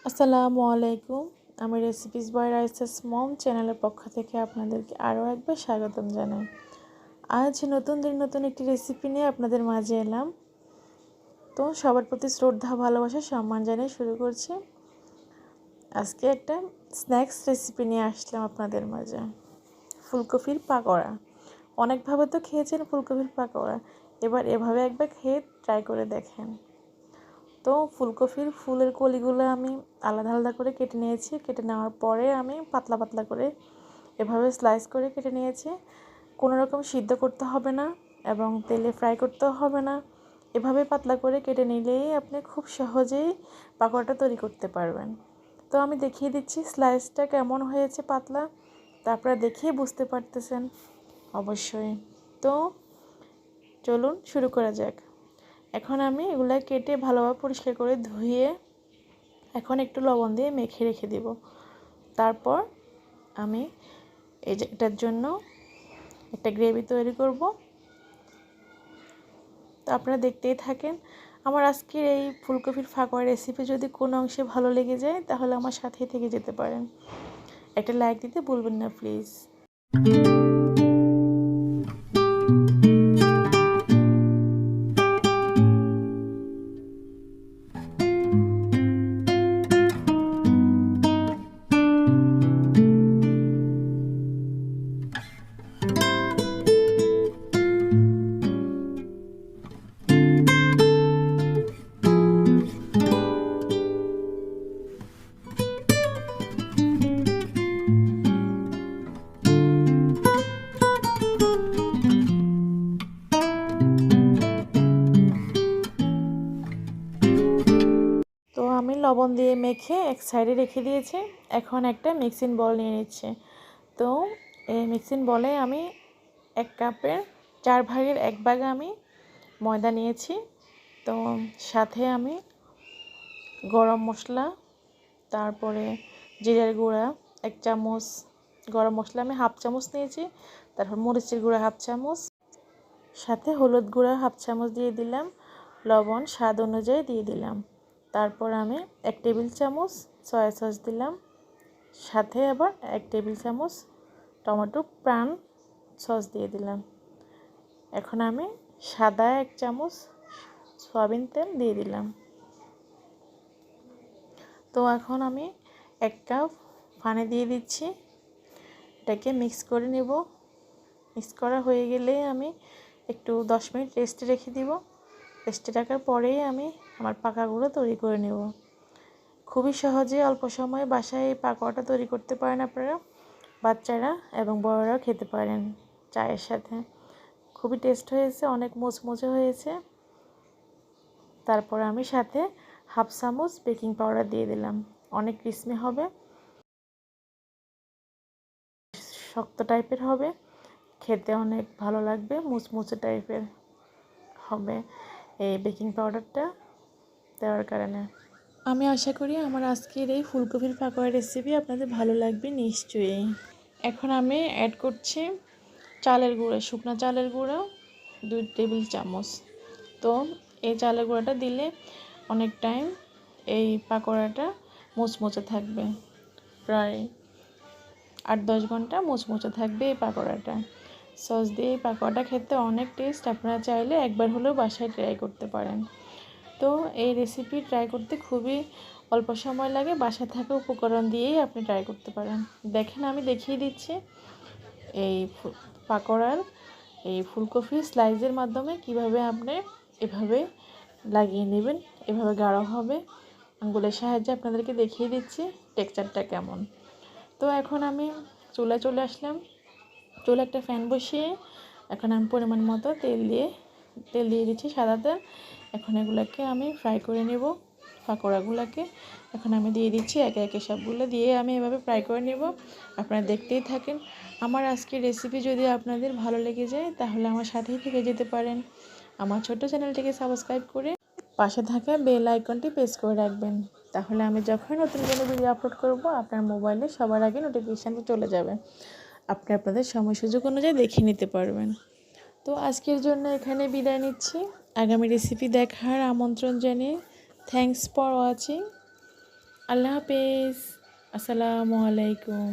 আসসালামু আলাইকুম। আমি রেসিপিস বাই রাইসেস মম চ্যানেলের পক্ষ থেকে আপনাদেরকে আরও একবার স্বাগতম জানাই। আজ নতুন দিন নতুন একটি রেসিপি নিয়ে আপনাদের মাঝে এলাম। তো সবার প্রতি শ্রদ্ধা, ভালোবাসা, সম্মান জানিয়ে শুরু করছি। আজকে একটা স্ন্যাক্স রেসিপি নিয়ে আসলাম আপনাদের মাঝে। ফুলকপির পাকোড়া। অনেকভাবে তো খেয়েছেন ফুলকপির পাকোড়া, এবার এভাবে একবার খেয়ে ট্রাই করে দেখেন। তো ফুলকপির ফুলের কলিগুলো আমি আলাদা আলাদা করে কেটে নিয়েছি। কেটে নেওয়ার পরে আমি পাতলা পাতলা করে এভাবে স্লাইস করে কেটে নিয়েছি। কোনো রকম সিদ্ধ করতে হবে না এবং তেলে ফ্রাই করতেও হবে না। এভাবে পাতলা করে কেটে নিলেই আপনি খুব সহজেই পাকোড়াটা তৈরি করতে পারবেন। তো আমি দেখিয়ে দিচ্ছি স্লাইসটা কেমন হয়েছে পাতলা, তারপরে দেখিয়ে বুঝতে পারতেছেন অবশ্যই। তো চলুন শুরু করা যাক। এখন আমি এগুলো কেটে ভালোভাবে পরিষ্কার করে ধুয়ে এখন একটু লবণ দিয়ে মেখে রেখে দেব। তারপর আমি এটার জন্য একটা গ্রেভি তৈরি করব। তো আপনারা দেখতেই থাকেন। আমার আজকের এই ফুলকপির পাকোড়া রেসিপি যদি কোনো অংশে ভালো লেগে যায় তাহলে আমার সাথেই থেকে যেতে পারেন। একটা লাইক দিতে ভুলবেন না প্লিজ। তো আমি লবণ দিয়ে মেখে এক সাইডে রেখে দিয়েছি। এখন একটা মিক্সিং বল নিয়ে নিচ্ছি। তো এই মিক্সিং বলে আমি 1 কাপের 4 ভাগের 1 ভাগ আমি ময়দা নিয়েছি। তো সাথে আমি গরম মশলা, তারপরে জিরার গুঁড়া 1 চামচ, গরম মশলা আমি 1/2 চামচ নিয়েছি, তারপর মরিচের গুঁড়া 1/2 চামচ, সাথে হলুদ গুঁড়া 1/2 চামচ দিয়ে দিলাম, লবণ স্বাদ অনুযায়ী দিয়ে দিলাম। তারপর আমি 1 টেবিল চামচ সয়া সস দিলাম, সাথে আবার 1 টেবিল চামচ টমেটো প্রাণ সস দিয়ে দিলাম। এখন আমি সাদা 1 চামচ সয়াবিন তেল দিয়ে দিলাম। তো এখন আমি 1 কাপ পানি দিয়ে দিচ্ছি। এটাকে মিক্স করে নেব। মিক্স করা হয়ে গেলে আমি একটু 10 মিনিট রেস্টে রেখে দিব। রেস্টে রাখার পরেই আমি আমার পাকাগুলো তৈরি করে নেব। খুবই সহজে অল্প সময়ে বাসায় এই পাকোড়াটা তৈরি করতে পারেন আপনারা। বাচ্চারা এবং বড়রাও খেতে পারেন চায়ের সাথে। খুবই টেস্ট হয়েছে, অনেক মুচমুচে হয়েছে। তারপর আমি সাথে 1/2 চামচ বেকিং পাউডার দিয়ে দিলাম। অনেক ক্রিস্পি হবে, শক্ত টাইপের হবে, খেতে অনেক ভালো লাগবে, মুচমুচে টাইপের হবে এই বেকিং পাউডারটা দেওয়ার কারণে। আমি আশা করি আমার আজকের এই ফুলকপির পাকোড়া রেসিপি আপনাদের ভালো লাগবে নিশ্চয়ই। এখন আমি অ্যাড করছি চালের গুঁড়ো, শুকনো চালের গুঁড়ো 2 টেবিল চামচ। তো এই চালের গুঁড়োটা দিলে অনেক টাইম এই পাকোড়াটা মুচমুচে থাকবে, প্রায় 8-10 ঘন্টা মুচমুচে থাকবে এই পাকোড়াটা। সস দিয়ে এই পাকোড়াটা খেতে অনেক টেস্ট। আপনারা চাইলে একবার হলেও বাসায় ট্রাই করতে পারেন। তো এই রেসিপি ট্রাই করতে খুবই অল্প সময় লাগে, বাসায় থাকা উপকরণ দিয়েই আপনি ট্রাই করতে পারেন। দেখেন আমি দেখিয়ে দিচ্ছি এই পাকোড়ার এই ফুলকপির স্লাইসের মাধ্যমে কিভাবে আপনি এভাবে লাগিয়ে নেবেন, এভাবে গাঢ় হবে। আঙ্গুলের সাহায্যে আপনাদেরকে দেখিয়ে দিচ্ছি টেক্সচারটা কেমন। তো এখন আমি চুলায় চলে আসলাম। চুলে একটা ফ্যান বসিয়ে এখন আমি পরিমাণ মতো তেল দিয়ে দিচ্ছি, সাদা তেল। এখন এগুলোকে আমি ফ্রাই করে নেব পাকোড়াগুলোকে। এখন আমি দিয়ে দিচ্ছি একে একে সবগুলো দিয়ে আমি এভাবে ফ্রাই করে নেব। আপনারা দেখতেই থাকেন। আমার আজকের রেসিপি যদি আপনাদের ভালো লেগে যায় তাহলে আমার সাথেই থেকে যেতে পারেন। আমার ছোট্ট চ্যানেলটিকে সাবস্ক্রাইব করে পাশে থাকা বেল আইকনটি প্রেস করে রাখবেন। তাহলে আমি যখন নতুন কোনো ভিডিও আপলোড করব আপনার মোবাইলে সবার আগে নোটিফিকেশানটি চলে যাবে। আপনি আপনাদের সময় সুযোগ অনুযায়ী দেখে নিতে পারবেন। তো আজকের জন্য এখানে বিদায় নিচ্ছি। আগামী রেসিপি দেখার আমন্ত্রণ জানিয়ে থ্যাঙ্কস ফর ওয়াচিং। আল্লাহ হাফেজ। আসসালামু আলাইকুম।